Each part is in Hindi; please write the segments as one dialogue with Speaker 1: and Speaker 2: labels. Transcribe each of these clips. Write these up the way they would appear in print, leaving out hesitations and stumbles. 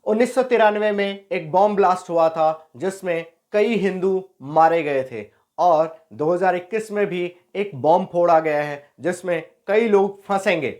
Speaker 1: 1993 में एक बॉम्ब ब्लास्ट हुआ था जिसमें कई हिंदू मारे गए थे और 2021 में भी एक बॉम्ब फोड़ा गया है जिसमें कई लोग फंसेंगे।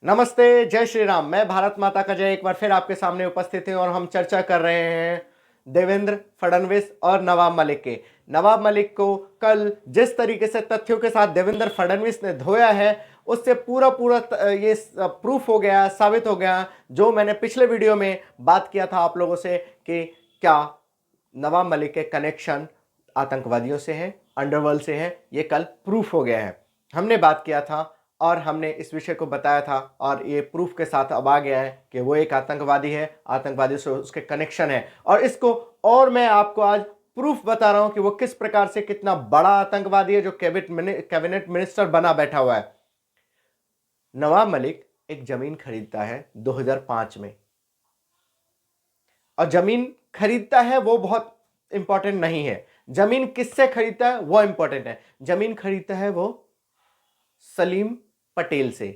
Speaker 1: नमस्ते, जय श्री राम। मैं भारत माता का जय एक बार फिर आपके सामने उपस्थित हूं और हम चर्चा कर रहे हैं देवेंद्र फडणवीस और नवाब मलिक के। नवाब मलिक को कल जिस तरीके से तथ्यों के साथ देवेंद्र फडणवीस ने धोया है उससे पूरा पूरा ये प्रूफ हो गया, साबित हो गया जो मैंने पिछले वीडियो में बात किया था आप लोगों से कि क्या नवाब मलिक के कनेक्शन आतंकवादियों से हैं, अंडरवर्ल्ड से हैं। ये कल प्रूफ हो गया है। हमने बात किया था और हमने इस विषय को बताया था और ये प्रूफ के साथ अब आ गया है कि वो एक आतंकवादी है, आतंकवादी से उसके कनेक्शन है। और इसको और मैं आपको आज प्रूफ बता रहा हूं कि वो किस प्रकार से कितना बड़ा आतंकवादी है जो कैबिनेट मिनिस्टर बना बैठा हुआ है। नवाब मलिक एक जमीन खरीदता है 2005 में, और जमीन खरीदता है वो बहुत इंपॉर्टेंट नहीं है। जमीन किससे खरीदता है वो इंपॉर्टेंट है। जमीन खरीदता है वो सलीम पटेल से।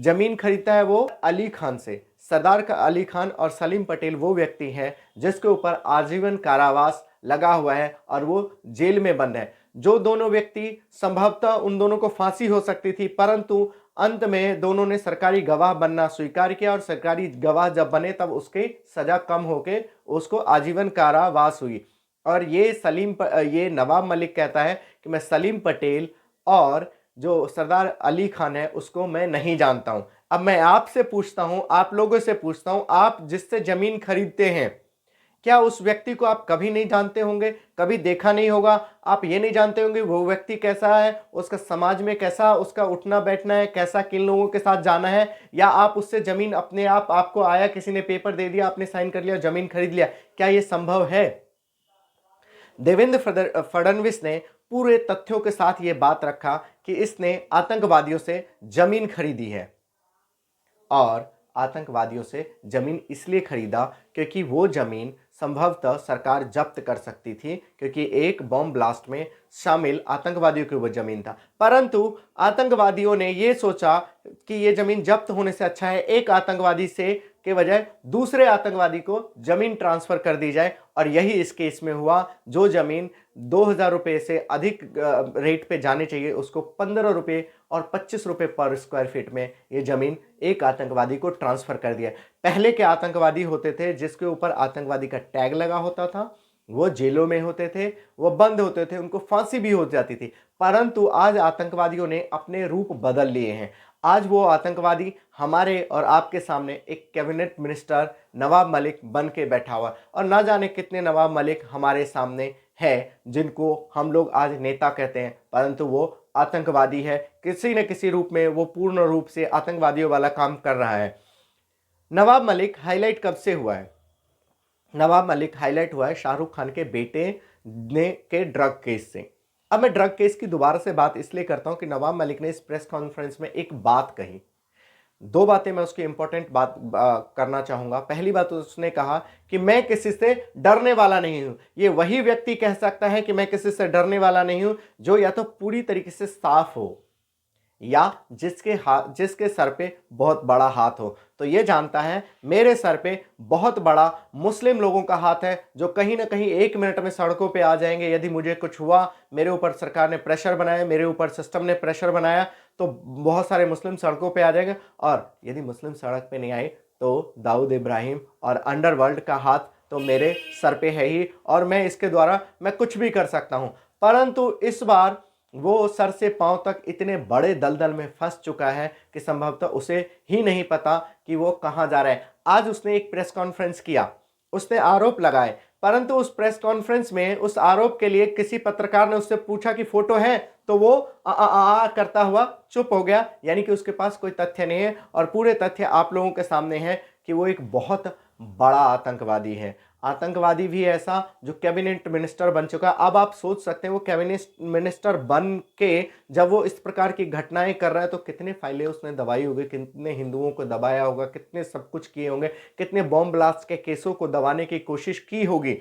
Speaker 1: जमीन खरीदता है वो अली खान से। सरदार का अली खान और सलीम पटेल वो व्यक्ति हैं जिसके ऊपर आजीवन कारावास लगा हुआ है और वो जेल में बंद है। जो दोनों व्यक्ति संभवतः उन दोनों को फांसी हो सकती थी, परंतु अंत में दोनों ने सरकारी गवाह बनना स्वीकार किया और सरकारी गवाह जब बने तब उसकी सजा कम होके उसको आजीवन कारावास हुई। और ये नवाब मलिक कहता है कि मैं सलीम पटेल और जो सरदार अली खान है उसको मैं नहीं जानता हूं। अब मैं आपसे पूछता हूं, आप लोगों से पूछता हूं, आप जिससे जमीन खरीदते हैं क्या उस व्यक्ति को आप कभी नहीं जानते होंगे, कभी देखा नहीं होगा? आप ये नहीं जानते होंगे वो व्यक्ति कैसा है, उसका समाज में कैसा उसका उठना बैठना है, कैसा किन लोगों के साथ जाना है? या आप उससे जमीन अपने आप आपको आया, किसी ने पेपर दे दिया, आपने साइन कर लिया, जमीन खरीद लिया? क्या यह संभव है? देवेंद्र फडणवीस ने पूरे तथ्यों के साथ यह बात रखा कि इसने आतंकवादियों से जमीन खरीदी है और आतंकवादियों से जमीन इसलिए खरीदा क्योंकि वो जमीन संभवतः सरकार जब्त कर सकती थी, क्योंकि एक बॉम्ब ब्लास्ट में शामिल आतंकवादियों की वो जमीन था। परंतु आतंकवादियों ने ये सोचा कि ये जमीन जब्त होने से अच्छा है एक आतंकवादी से के बजाय दूसरे आतंकवादी को जमीन ट्रांसफर कर दी जाए, और यही इस केस में हुआ। जो जमीन 2000 रुपये से अधिक रेट पे जाने चाहिए उसको 15 रुपये और 25 रुपये पर स्क्वायर फीट में ये जमीन एक आतंकवादी को ट्रांसफर कर दिया। पहले के आतंकवादी होते थे जिसके ऊपर आतंकवादी का टैग लगा होता था, वो जेलों में होते थे, वो बंद होते थे, उनको फांसी भी हो जाती थी। परंतु आज आतंकवादियों ने अपने रूप बदल लिए हैं। आज वो आतंकवादी हमारे और आपके सामने एक कैबिनेट मिनिस्टर नवाब मलिक बन के बैठा हुआ, और ना जाने कितने नवाब मलिक हमारे सामने है जिनको हम लोग आज नेता कहते हैं, परंतु वो आतंकवादी है। किसी न किसी रूप में वो पूर्ण रूप से आतंकवादियों वाला काम कर रहा है। नवाब मलिक हाईलाइट कब से हुआ है? नवाब मलिक हाईलाइट हुआ है शाहरुख खान के बेटे ने के ड्रग केस से। अब मैं ड्रग केस की दोबारा से बात इसलिए करता हूं कि नवाब मलिक ने इस प्रेस कॉन्फ्रेंस में एक बात कही। दो बातें मैं उसकी इंपॉर्टेंट बात करना चाहूंगा। पहली बात उसने कहा कि मैं किसी से डरने वाला नहीं हूं। ये वही व्यक्ति कह सकता है कि मैं किसी से डरने वाला नहीं हूं जो या तो पूरी तरीके से साफ हो या जिसके सर पे बहुत बड़ा हाथ हो। तो ये जानता है मेरे सर पे बहुत बड़ा मुस्लिम लोगों का हाथ है जो कहीं ना कहीं 1 मिनट में सड़कों पे आ जाएंगे। यदि मुझे कुछ हुआ, मेरे ऊपर सरकार ने प्रेशर बनाया, मेरे ऊपर सिस्टम ने प्रेशर बनाया, तो बहुत सारे मुस्लिम सड़कों पे आ जाएंगे। और यदि मुस्लिम सड़क पे नहीं आए तो दाऊद इब्राहिम और अंडरवर्ल्ड का हाथ तो मेरे सर पे है ही, और मैं इसके द्वारा मैं कुछ भी कर सकता हूं। परंतु इस बार वो सर से पांव तक इतने बड़े दलदल में फंस चुका है कि संभवतः उसे ही नहीं पता कि वो कहां जा रहा है। आज उसने एक प्रेस कॉन्फ्रेंस किया, उसने आरोप लगाए, परंतु उस प्रेस कॉन्फ्रेंस में उस आरोप के लिए किसी पत्रकार ने उससे पूछा कि फोटो है, तो वो करता हुआ चुप हो गया। यानी कि उसके पास कोई तथ्य नहीं है, और पूरे तथ्य आप लोगों के सामने हैं कि वो एक बहुत बड़ा आतंकवादी है। आतंकवादी भी ऐसा जो कैबिनेट मिनिस्टर बन चुका। अब आप सोच सकते हैं वो कैबिनेट मिनिस्टर बन के जब वो इस प्रकार की घटनाएं कर रहा है तो कितने फाइलें उसने दबाई होगी, कितने हिंदुओं को दबाया होगा, कितने सब कुछ किए होंगे, कितने बॉम्ब ब्लास्ट के केसों को दबाने की कोशिश की होगी।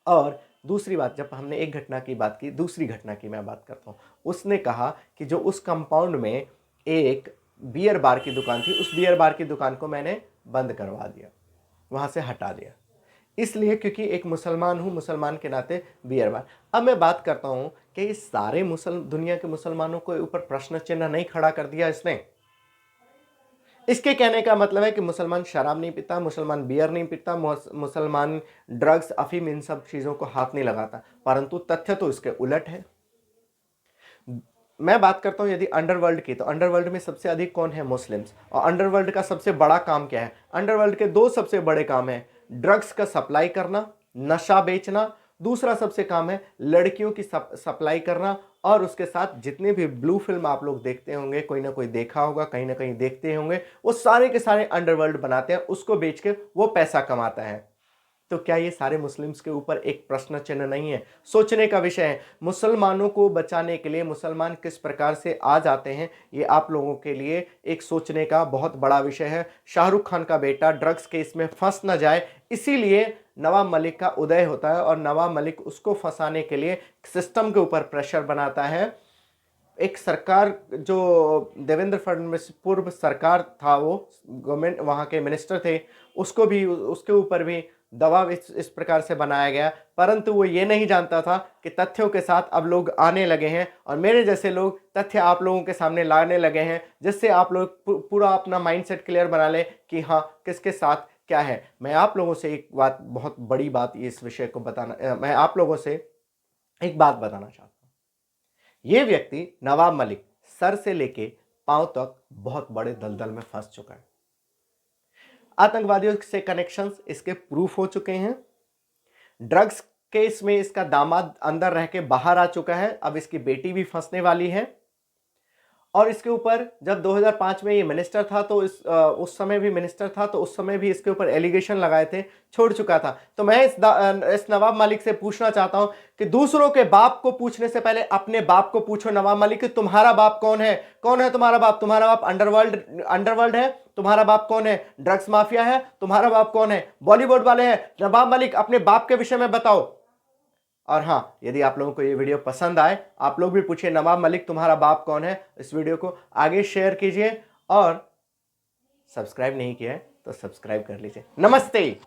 Speaker 1: और दूसरी बात, जब हमने एक घटना की बात की, दूसरी घटना की मैं बात करता हूँ। उसने कहा कि जो उस कंपाउंड में एक बियर बार की दुकान थी, उस बियर बार की दुकान को मैंने बंद करवा दिया, वहाँ से हटा दिया, इसलिए क्योंकि एक मुसलमान हूँ, मुसलमान के नाते बियर बार। अब मैं बात करता हूँ कि इस सारे दुनिया के मुसलमानों को ऊपर प्रश्न चिन्ह नहीं खड़ा कर दिया इसने। इसके कहने का मतलब है कि मुसलमान शराब नहीं पीता, मुसलमान बियर नहीं पीता, मुसलमान ड्रग्स, अफीम, इन सब चीज़ों को हाथ नहीं लगाता, परंतु तथ्य तो इसके उलट है। मैं बात करता हूं यदि अंडरवर्ल्ड की, तो अंडरवर्ल्ड में सबसे अधिक कौन है? मुस्लिम्स। और अंडरवर्ल्ड का सबसे बड़ा काम क्या है? अंडरवर्ल्ड के दो सबसे बड़े काम है, ड्रग्स का सप्लाई करना, नशा बेचना। दूसरा सबसे काम है लड़कियों की सप्लाई करना, और उसके साथ जितने भी ब्लू फिल्म आप लोग देखते होंगे, कोई ना कोई देखा होगा, कहीं ना कहीं देखते होंगे, वो सारे के सारे अंडरवर्ल्ड बनाते हैं, उसको बेच के वो पैसा कमाता है। तो क्या ये सारे मुस्लिम्स के ऊपर एक प्रश्न चिन्ह नहीं है? सोचने का विषय है। मुसलमानों को बचाने के लिए मुसलमान किस प्रकार से आ जाते हैं, ये आप लोगों के लिए एक सोचने का बहुत बड़ा विषय है। शाहरुख खान का बेटा ड्रग्स केस में फंस ना जाए, इसीलिए नवाब मलिक का उदय होता है, और नवाब मलिक उसको फंसाने के लिए सिस्टम के ऊपर प्रेशर बनाता है। एक सरकार जो देवेंद्र फडणवीस पूर्व सरकार था, वो गवर्नमेंट वहाँ के मिनिस्टर थे, उसको भी, उसके ऊपर भी दबाव इस प्रकार से बनाया गया, परंतु वो ये नहीं जानता था कि तथ्यों के साथ अब लोग आने लगे हैं, और मेरे जैसे लोग तथ्य आप लोगों के सामने लाने लगे हैं, जिससे आप लोग पूरा अपना माइंडसेट क्लियर बना लें कि हाँ किसके साथ क्या है। मैं आप लोगों से एक बात, बहुत बड़ी बात, इस विषय को बताना, मैं आप लोगों से एक बात बताना चाहता हूँ। ये व्यक्ति नवाब मलिक सर से लेके पांव तक बहुत बड़े दलदल में फंस चुका है। आतंकवादियों से कनेक्शंस इसके प्रूफ हो चुके हैं। ड्रग्स केस में इसका दामाद अंदर रह के बाहर आ चुका है, अब इसकी बेटी भी फंसने वाली है। और इसके ऊपर जब 2005 में ये मिनिस्टर था, तो उस समय भी मिनिस्टर था, तो उस समय भी इसके ऊपर एलिगेशन लगाए थे, छोड़ चुका था। तो मैं इस नवाब मलिक से पूछना चाहता हूं कि दूसरों के बाप को पूछने से पहले अपने बाप को पूछो। नवाब मलिक, तुम्हारा बाप कौन है? कौन है तुम्हारा बाप? तुम्हारा बाप अंडरवर्ल्ड है? तुम्हारा बाप कौन है? ड्रग्स माफिया है? तुम्हारा बाप कौन है? बॉलीवुड वाले हैं? नवाब मलिक, अपने बाप के विषय में बताओ। और हाँ, यदि आप लोगों को ये वीडियो पसंद आए, आप लोग भी पूछिए नवाब मलिक तुम्हारा बाप कौन है। इस वीडियो को आगे शेयर कीजिए, और सब्सक्राइब नहीं किया है तो सब्सक्राइब कर लीजिए। नमस्ते।